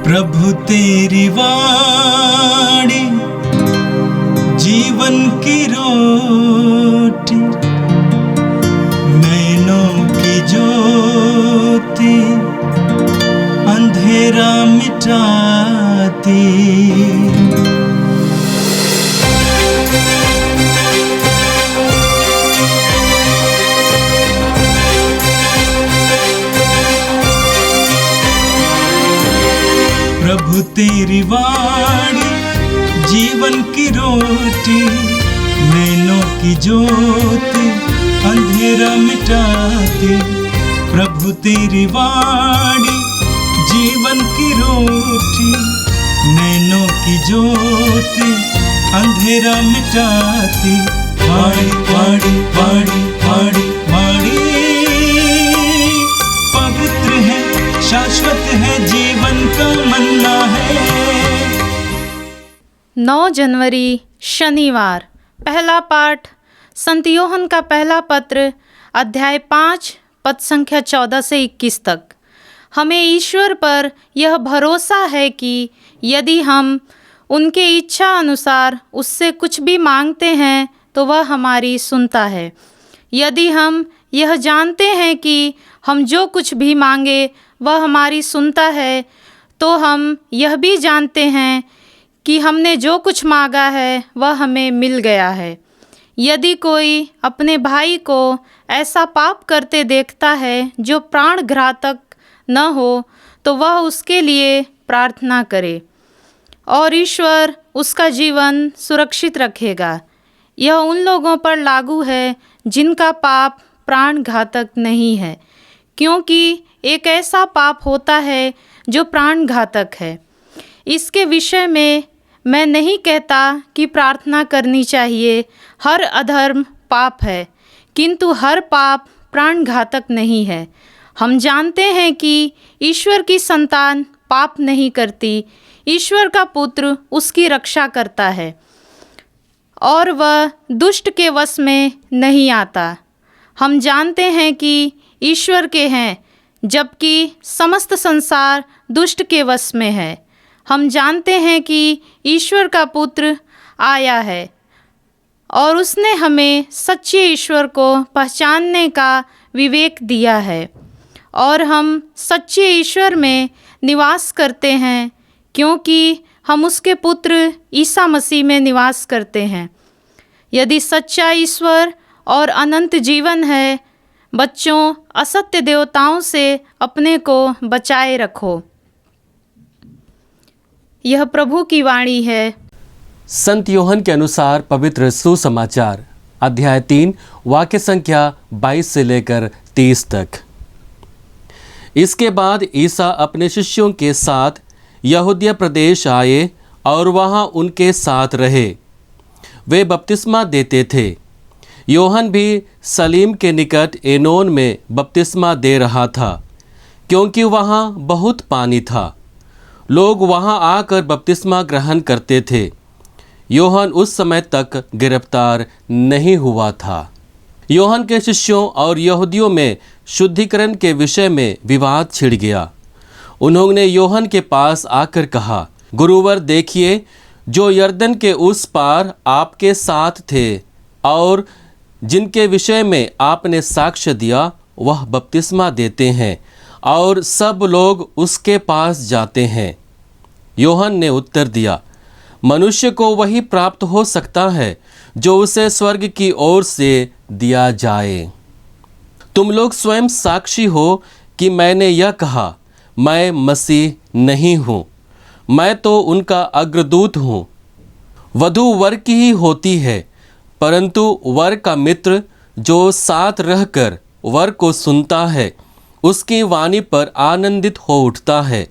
प्रभु तेरी वाणी जीवन की रोटी, नैनों की ज्योति अंधेरा मिटाती। प्रभु तेरी वाणी जीवन की रोटी, नैनों की ज्योति अंधेरा मिटाती। प्रभु तेरी वाणी जीवन की रोटी, नैनों की ज्योति अंधेरा मिटाती। वाणी वाणी वाणी वाणी वाणी पवित्र है, शाश्वत है, जीवन का मन्ना है। 9 जनवरी शनिवार। पहला पाठ संत योहन का पहला पत्र अध्याय 5 पद संख्या 14 से 21 तक। हमें ईश्वर पर यह भरोसा है कि यदि हम उनके इच्छा अनुसार उससे कुछ भी मांगते हैं तो वह हमारी सुनता है। यदि हम यह जानते हैं कि हम जो कुछ भी मांगे वह हमारी सुनता है, तो हम यह भी जानते हैं कि हमने जो कुछ मांगा है वह हमें मिल गया है। यदि कोई अपने भाई को ऐसा पाप करते देखता है जो प्राण घातक न हो, तो वह उसके लिए प्रार्थना करे और ईश्वर उसका जीवन सुरक्षित रखेगा। यह उन लोगों पर लागू है जिनका पाप प्राण घातक नहीं है, क्योंकि एक ऐसा पाप होता है जो प्राण घातक है। इसके विषय में मैं नहीं कहता कि प्रार्थना करनी चाहिए। हर अधर्म पाप है, किंतु हर पाप प्राण घातक नहीं है। हम जानते हैं कि ईश्वर की संतान पाप नहीं करती। ईश्वर का पुत्र उसकी रक्षा करता है और वह दुष्ट के वश में नहीं आता। हम जानते हैं कि ईश्वर के हैं, जबकि समस्त संसार दुष्ट के वश में है। हम जानते हैं कि ईश्वर का पुत्र आया है और उसने हमें सच्चे ईश्वर को पहचानने का विवेक दिया है, और हम सच्चे ईश्वर में निवास करते हैं क्योंकि हम उसके पुत्र ईसा मसीह में निवास करते हैं। यदि सच्चा ईश्वर और अनंत जीवन है, बच्चों, असत्य देवताओं से अपने को बचाए रखो। यह प्रभु की वाणी है। संत योहन के अनुसार पवित्र सुसमाचार अध्याय 3 वाक्य संख्या 22 से लेकर 30 तक। इसके बाद ईसा अपने शिष्यों के साथ यहूदिया प्रदेश आए और वहाँ उनके साथ रहे। वे बपतिस्मा देते थे। योहन भी सलीम के निकट एनोन में बपतिस्मा दे रहा था, क्योंकि वहाँ बहुत पानी था। लोग वहाँ आकर बपतिस्मा ग्रहण करते थे। योहन उस समय तक गिरफ्तार नहीं हुआ था। योहन के शिष्यों और यहूदियों में शुद्धिकरण के विषय में विवाद छिड़ गया। उन्होंने योहन के पास आकर कहा, गुरुवर, देखिए, जो यरदन के उस पार आपके साथ थे और जिनके विषय में आपने साक्ष्य दिया, वह बपतिस्मा देते हैं और सब लोग उसके पास जाते हैं। योहन ने उत्तर दिया, मनुष्य को वही प्राप्त हो सकता है जो उसे स्वर्ग की ओर से दिया जाए। तुम लोग स्वयं साक्षी हो कि मैंने यह कहा, मैं मसीह नहीं हूँ, मैं तो उनका अग्रदूत हूँ। वधू वर की ही होती है, परंतु वर का मित्र जो साथ रहकर वर को सुनता है, उसकी वाणी पर आनंदित हो उठता है।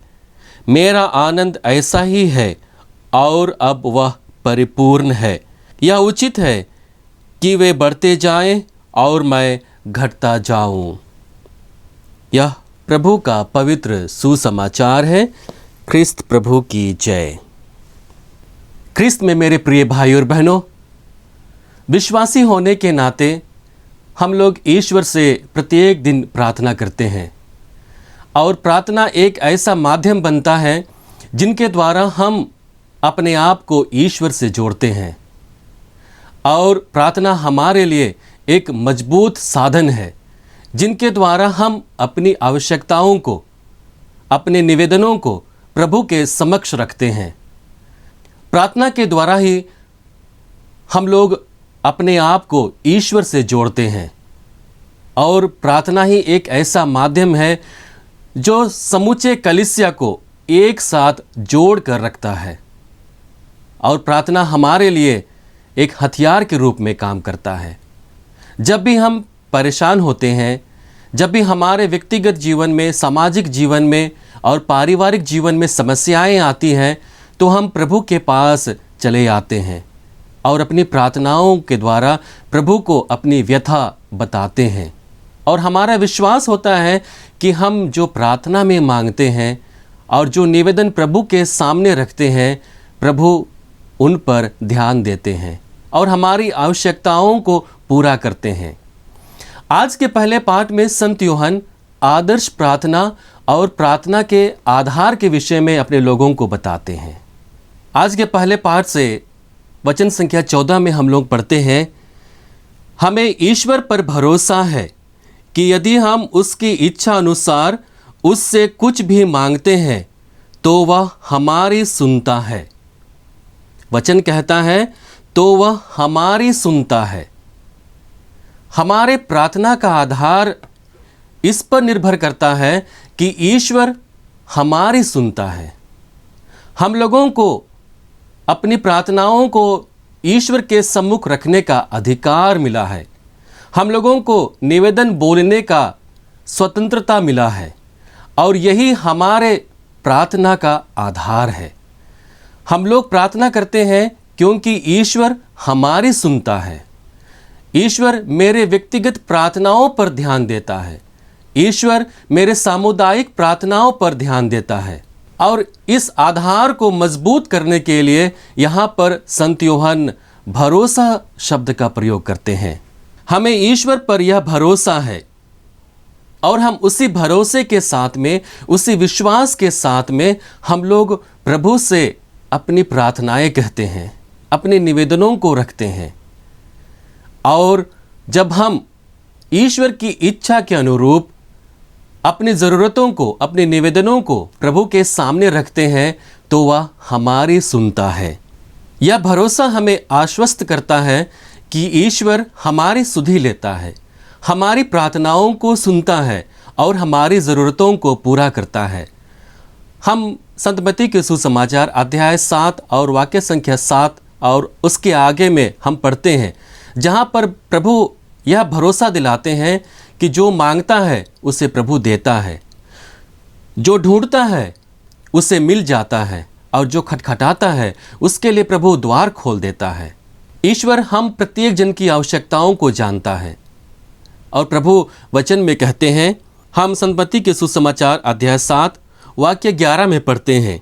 मेरा आनंद ऐसा ही है और अब वह परिपूर्ण है। यह उचित है कि वे बढ़ते जाएं और मैं घटता जाऊं। यह प्रभु का पवित्र सुसमाचार है। ख्रिस्त प्रभु की जय। ख्रिस्त में मेरे प्रिय भाई और बहनों, विश्वासी होने के नाते हम लोग ईश्वर से प्रत्येक दिन प्रार्थना करते हैं, और प्रार्थना एक ऐसा माध्यम बनता है जिनके द्वारा हम अपने आप को ईश्वर से जोड़ते हैं। और प्रार्थना हमारे लिए एक मजबूत साधन है जिनके द्वारा हम अपनी आवश्यकताओं को, अपने निवेदनों को प्रभु के समक्ष रखते हैं। प्रार्थना के द्वारा ही हम लोग अपने आप को ईश्वर से जोड़ते हैं। और प्रार्थना ही एक ऐसा माध्यम है जो समूचे कलीसिया को एक साथ जोड़ कर रखता है। और प्रार्थना हमारे लिए एक हथियार के रूप में काम करता है। जब भी हम परेशान होते हैं, जब भी हमारे व्यक्तिगत जीवन में, सामाजिक जीवन में और पारिवारिक जीवन में समस्याएं आती हैं, तो हम प्रभु के पास चले आते हैं और अपनी प्रार्थनाओं के द्वारा प्रभु को अपनी व्यथा बताते हैं। और हमारा विश्वास होता है कि हम जो प्रार्थना में मांगते हैं और जो निवेदन प्रभु के सामने रखते हैं, प्रभु उन पर ध्यान देते हैं और हमारी आवश्यकताओं को पूरा करते हैं। आज के पहले पाठ में संत यूहन्ना आदर्श प्रार्थना और प्रार्थना के आधार के विषय में अपने लोगों को बताते हैं। आज के पहले पाठ से वचन संख्या 14 में हम लोग पढ़ते हैं, हमें ईश्वर पर भरोसा है कि यदि हम उसकी इच्छा अनुसार उससे कुछ भी मांगते हैं तो वह हमारी सुनता है। वचन कहता है तो वह हमारी सुनता है। हमारे प्रार्थना का आधार इस पर निर्भर करता है कि ईश्वर हमारी सुनता है। हम लोगों को अपनी प्रार्थनाओं को ईश्वर के सम्मुख रखने का अधिकार मिला है। हम लोगों को निवेदन बोलने का स्वतंत्रता मिला है और यही हमारे प्रार्थना का आधार है। हम लोग प्रार्थना करते हैं क्योंकि ईश्वर हमारी सुनता है। ईश्वर मेरे व्यक्तिगत प्रार्थनाओं पर ध्यान देता है। ईश्वर मेरे सामुदायिक प्रार्थनाओं पर ध्यान देता है। और इस आधार को मजबूत करने के लिए यहाँ पर संत यूहन्ना भरोसा शब्द का प्रयोग करते हैं। हमें ईश्वर पर यह भरोसा है और हम उसी भरोसे के साथ में, उसी विश्वास के साथ में हम लोग प्रभु से अपनी प्रार्थनाएं कहते हैं, अपने निवेदनों को रखते हैं। और जब हम ईश्वर की इच्छा के अनुरूप अपनी ज़रूरतों को, अपने निवेदनों को प्रभु के सामने रखते हैं तो वह हमारी सुनता है। यह भरोसा हमें आश्वस्त करता है कि ईश्वर हमारी सुधि लेता है, हमारी प्रार्थनाओं को सुनता है और हमारी ज़रूरतों को पूरा करता है। हम संत मत्ती के सुसमाचार अध्याय 7 और वाक्य संख्या 7 और उसके आगे में हम पढ़ते हैं, जहाँ पर प्रभु यह भरोसा दिलाते हैं कि जो मांगता है उसे प्रभु देता है, जो ढूंढता है उसे मिल जाता है और जो खटखटाता है उसके लिए प्रभु द्वार खोल देता है। ईश्वर हम प्रत्येक जन की आवश्यकताओं को जानता है और प्रभु वचन में कहते हैं, हम संत मत्ती के सुसमाचार अध्याय 7 वाक्य 11 में पढ़ते हैं,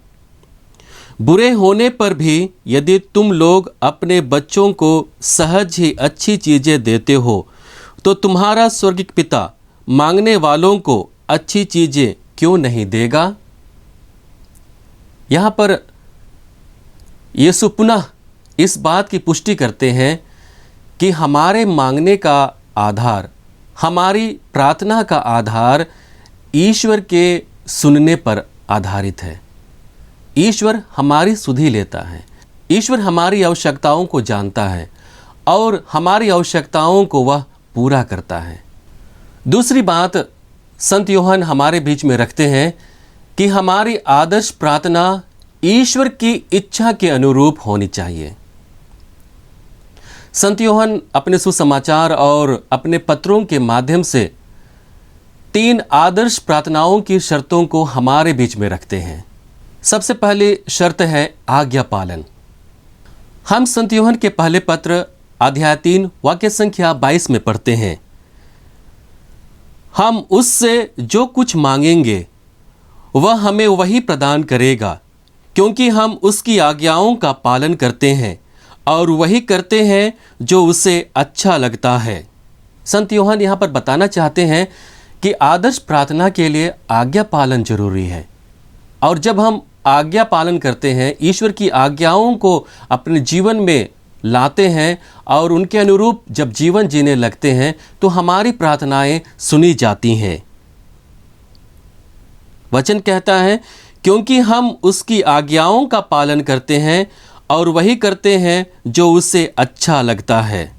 बुरे होने पर भी यदि तुम लोग अपने बच्चों को सहज ही अच्छी चीज़ें देते हो तो तुम्हारा स्वर्गीय पिता मांगने वालों को अच्छी चीज़ें क्यों नहीं देगा। यहाँ पर यीशु पुनः इस बात की पुष्टि करते हैं कि हमारे मांगने का आधार, हमारी प्रार्थना का आधार ईश्वर के सुनने पर आधारित है। ईश्वर हमारी सुधि लेता है। ईश्वर हमारी आवश्यकताओं को जानता है और हमारी आवश्यकताओं को वह पूरा करता है। दूसरी बात संत यूहन्ना हमारे बीच में रखते हैं कि हमारी आदर्श प्रार्थना ईश्वर की इच्छा के अनुरूप होनी चाहिए। संत यूहन्ना अपने सुसमाचार और अपने पत्रों के माध्यम से 3 आदर्श प्रार्थनाओं की शर्तों को हमारे बीच में रखते हैं। सबसे पहली शर्त है आज्ञा पालन। हम संत यूहन्ना के पहले पत्र अध्याय 3 वाक्य संख्या 22 में पढ़ते हैं, हम उससे जो कुछ मांगेंगे वह हमें वही प्रदान करेगा, क्योंकि हम उसकी आज्ञाओं का पालन करते हैं और वही करते हैं जो उसे अच्छा लगता है। संत यूहन्ना यहाँ पर बताना चाहते हैं कि आदर्श प्रार्थना के लिए आज्ञा पालन जरूरी है। और जब हम आज्ञा पालन करते हैं, ईश्वर की आज्ञाओं को अपने जीवन में लाते हैं और उनके अनुरूप जब जीवन जीने लगते हैं तो हमारी प्रार्थनाएं सुनी जाती हैं। वचन कहता है क्योंकि हम उसकी आज्ञाओं का पालन करते हैं और वही करते हैं जो उससे अच्छा लगता है,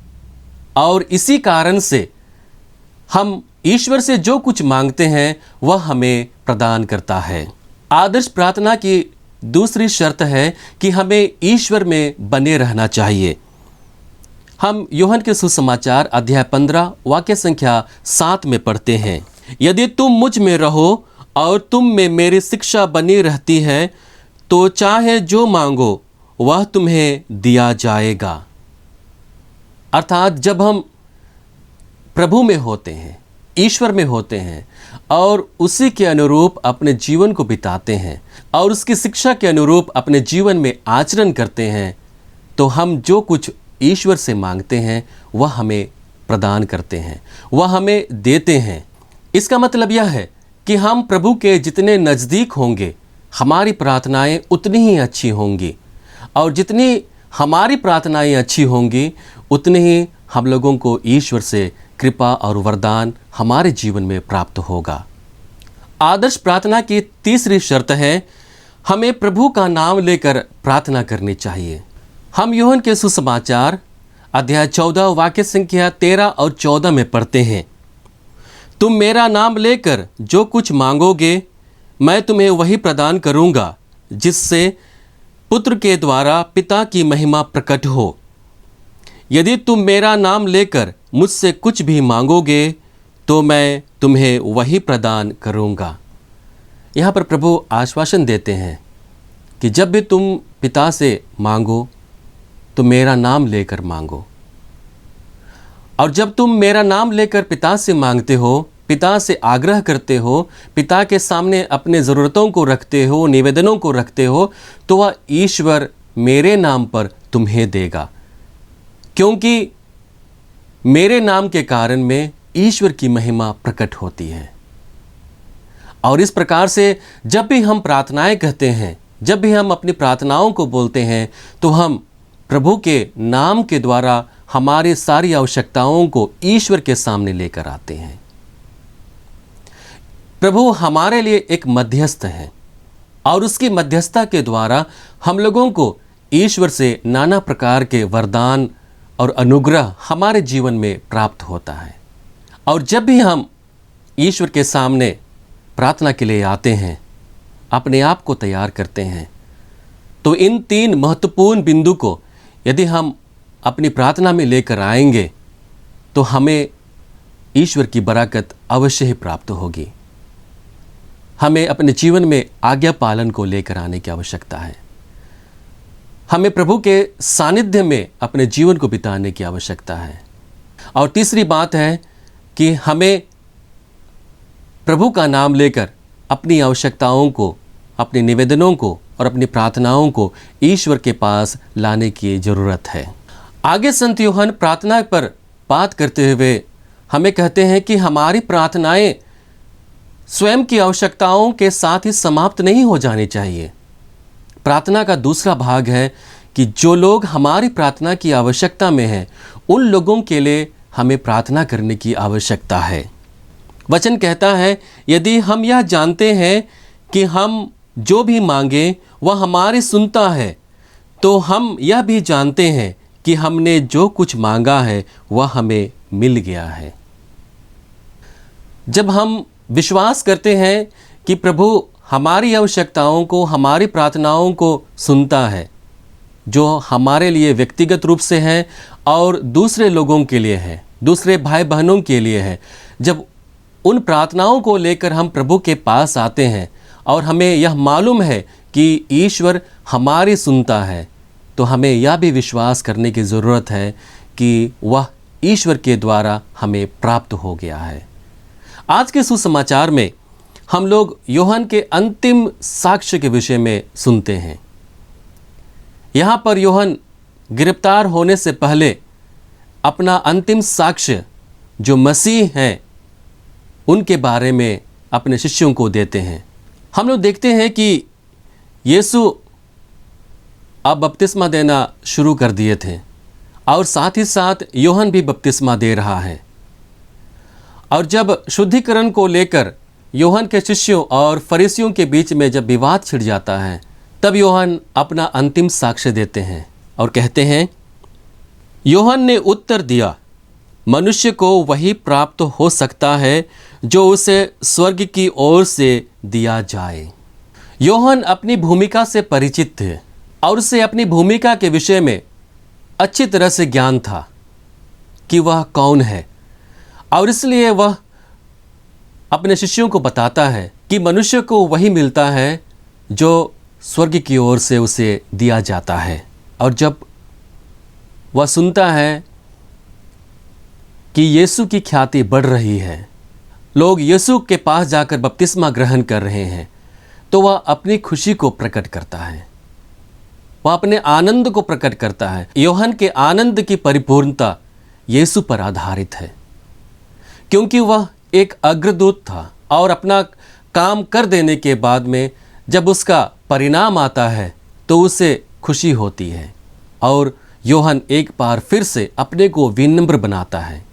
और इसी कारण से हम ईश्वर से जो कुछ मांगते हैं वह हमें प्रदान करता है। आदर्श प्रार्थना की दूसरी शर्त है कि हमें ईश्वर में बने रहना चाहिए। हम यूहन्ना के सुसमाचार अध्याय 15 वाक्य संख्या 7 में पढ़ते हैं, यदि तुम मुझ में रहो और तुम में मेरी शिक्षा बनी रहती है तो चाहे जो मांगो वह तुम्हें दिया जाएगा। अर्थात जब हम प्रभु में होते हैं, ईश्वर में होते हैं और उसी के अनुरूप अपने जीवन को बिताते हैं और उसकी शिक्षा के अनुरूप अपने जीवन में आचरण करते हैं, तो हम जो कुछ ईश्वर से मांगते हैं वह हमें प्रदान करते हैं, वह हमें देते हैं। इसका मतलब यह है कि हम प्रभु के जितने नज़दीक होंगे हमारी प्रार्थनाएं उतनी ही अच्छी होंगी, और जितनी हमारी प्रार्थनाएं अच्छी होंगी उतनी ही हम लोगों को ईश्वर से कृपा और वरदान हमारे जीवन में प्राप्त होगा। आदर्श प्रार्थना की तीसरी शर्त है हमें प्रभु का नाम लेकर प्रार्थना करनी चाहिए। हम यूहन्ना के सुसमाचार अध्याय 14 वाक्य संख्या 13 और 14 में पढ़ते हैं, तुम मेरा नाम लेकर जो कुछ मांगोगे मैं तुम्हें वही प्रदान करूंगा, जिससे पुत्र के द्वारा पिता की महिमा प्रकट हो। यदि तुम मेरा नाम लेकर मुझसे कुछ भी मांगोगे तो मैं तुम्हें वही प्रदान करूंगा। यहाँ पर प्रभु आश्वासन देते हैं कि जब भी तुम पिता से मांगो तो मेरा नाम लेकर मांगो, और जब तुम मेरा नाम लेकर पिता से मांगते हो, पिता से आग्रह करते हो, पिता के सामने अपने ज़रूरतों को रखते हो, निवेदनों को रखते हो, तो वह ईश्वर मेरे नाम पर तुम्हें देगा, क्योंकि मेरे नाम के कारण में ईश्वर की महिमा प्रकट होती है। और इस प्रकार से जब भी हम प्रार्थनाएं कहते हैं, जब भी हम अपनी प्रार्थनाओं को बोलते हैं, तो हम प्रभु के नाम के द्वारा हमारी सारी आवश्यकताओं को ईश्वर के सामने लेकर आते हैं। प्रभु हमारे लिए एक मध्यस्थ है और उसकी मध्यस्थता के द्वारा हम लोगों को ईश्वर से नाना प्रकार के वरदान और अनुग्रह हमारे जीवन में प्राप्त होता है। और जब भी हम ईश्वर के सामने प्रार्थना के लिए आते हैं, अपने आप को तैयार करते हैं, तो इन 3 महत्वपूर्ण बिंदु को यदि हम अपनी प्रार्थना में लेकर आएंगे तो हमें ईश्वर की बरकत अवश्य ही प्राप्त होगी। हमें अपने जीवन में आज्ञा पालन को लेकर आने की आवश्यकता है। हमें प्रभु के सानिध्य में अपने जीवन को बिताने की आवश्यकता है। और तीसरी बात है कि हमें प्रभु का नाम लेकर अपनी आवश्यकताओं को, अपने निवेदनों को और अपनी प्रार्थनाओं को ईश्वर के पास लाने की ज़रूरत है। आगे संत यूहन्ना प्रार्थना पर बात करते हुए हमें कहते हैं कि हमारी प्रार्थनाएं स्वयं की आवश्यकताओं के साथ ही समाप्त नहीं हो जानी चाहिए। प्रार्थना का दूसरा भाग है कि जो लोग हमारी प्रार्थना की आवश्यकता में हैं, उन लोगों के लिए हमें प्रार्थना करने की आवश्यकता है। वचन कहता है, यदि हम यह जानते हैं कि हम जो भी मांगे वह हमारी सुनता है, तो हम यह भी जानते हैं कि हमने जो कुछ मांगा है वह हमें मिल गया है। जब हम विश्वास करते हैं कि प्रभु हमारी आवश्यकताओं को, हमारी प्रार्थनाओं को सुनता है, जो हमारे लिए व्यक्तिगत रूप से है और दूसरे लोगों के लिए है, दूसरे भाई बहनों के लिए है, जब उन प्रार्थनाओं को लेकर हम प्रभु के पास आते हैं और हमें यह मालूम है कि ईश्वर हमारी सुनता है, तो हमें यह भी विश्वास करने की ज़रूरत है कि वह ईश्वर के द्वारा हमें प्राप्त हो गया है। आज के सुसमाचार में हम लोग यूहन्ना के अंतिम साक्ष्य के विषय में सुनते हैं। यहाँ पर यूहन्ना गिरफ्तार होने से पहले अपना अंतिम साक्ष्य जो मसीह हैं उनके बारे में अपने शिष्यों को देते हैं। हम लोग देखते हैं कि यीशु अब बपतिस्मा देना शुरू कर दिए थे और साथ ही साथ यूहन्ना भी बपतिस्मा दे रहा है। और जब शुद्धिकरण को लेकर यूहन्ना के शिष्यों और फरीसियों के बीच में जब विवाद छिड़ जाता है, तब यूहन्ना अपना अंतिम साक्ष्य देते हैं और कहते हैं, यूहन्ना ने उत्तर दिया, मनुष्य को वही प्राप्त हो सकता है जो उसे स्वर्ग की ओर से दिया जाए। यूहन्ना अपनी भूमिका से परिचित थे और उसे अपनी भूमिका के विषय में अच्छी तरह से ज्ञान था कि वह कौन है, और इसलिए वह अपने शिष्यों को बताता है कि मनुष्य को वही मिलता है जो स्वर्ग की ओर से उसे दिया जाता है। और जब वह सुनता है कि यीशु की ख्याति बढ़ रही है, लोग यीशु के पास जाकर बपतिस्मा ग्रहण कर रहे हैं, तो वह अपनी खुशी को प्रकट करता है, वह अपने आनंद को प्रकट करता है। यूहन्ना के आनंद की परिपूर्णता यीशु पर आधारित है, क्योंकि वह एक अग्रदूत था और अपना काम कर देने के बाद में जब उसका परिणाम आता है तो उसे खुशी होती है। और यूहन्ना एक बार फिर से अपने को विनम्र बनाता है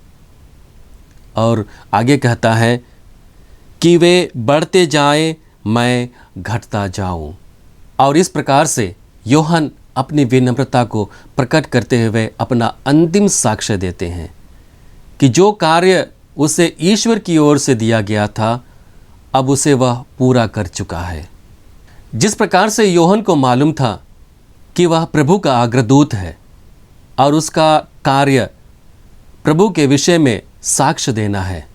और आगे कहता है कि वे बढ़ते जाएं, मैं घटता जाऊं। और इस प्रकार से यूहन्ना अपनी विनम्रता को प्रकट करते हुए अपना अंतिम साक्ष्य देते हैं कि जो कार्य उसे ईश्वर की ओर से दिया गया था, अब उसे वह पूरा कर चुका है। जिस प्रकार से यूहन्ना को मालूम था कि वह प्रभु का अग्रदूत है और उसका कार्य प्रभु के विषय में साक्ष्य देना है,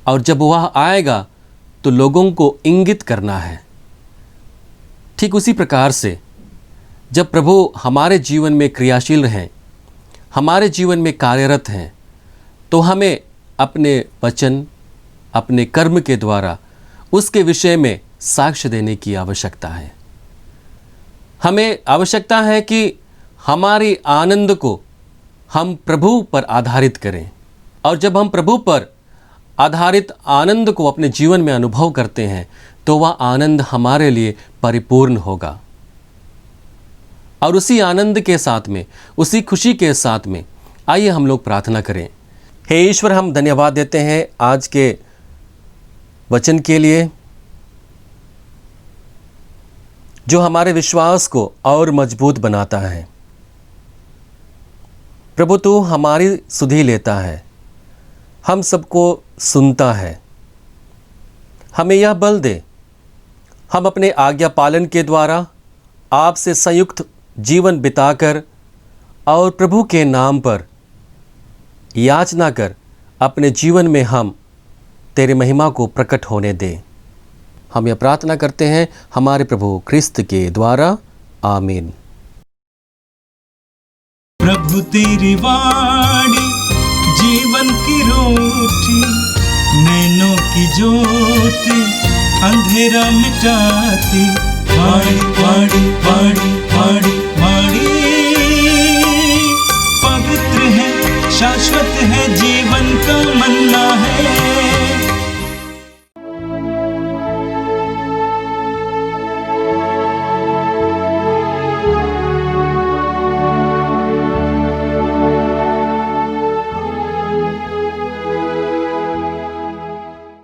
और जब वह आएगा तो लोगों को इंगित करना है, ठीक उसी प्रकार से जब प्रभु हमारे जीवन में क्रियाशील हैं, हमारे जीवन में कार्यरत हैं, तो हमें अपने वचन, अपने कर्म के द्वारा उसके विषय में साक्ष्य देने की आवश्यकता है। हमें आवश्यकता है कि हमारी आनंद को हम प्रभु पर आधारित करें, और जब हम प्रभु पर आधारित आनंद को अपने जीवन में अनुभव करते हैं तो वह आनंद हमारे लिए परिपूर्ण होगा। और उसी आनंद के साथ में, उसी खुशी के साथ में आइए हम लोग प्रार्थना करें। हे ईश्वर, हम धन्यवाद देते हैं आज के वचन के लिए, जो हमारे विश्वास को और मजबूत बनाता है। प्रभु, तू हमारी सुधि लेता है, हम सबको सुनता है। हमें यह बल दे, हम अपने आज्ञा पालन के द्वारा आपसे संयुक्त जीवन बिताकर और प्रभु के नाम पर याचना कर अपने जीवन में हम तेरे महिमा को प्रकट होने दें। हम यह प्रार्थना करते हैं हमारे प्रभु क्रिस्त के द्वारा, आमीन। प्रभु तेरी वाणी जीवन की रोटी, नैनों की ज्योति अंधेरा मिटाती। वाणी वाणी वाणी वाणी वाणी पवित्र है, शाश्वत है, जीवन का मन्ना है।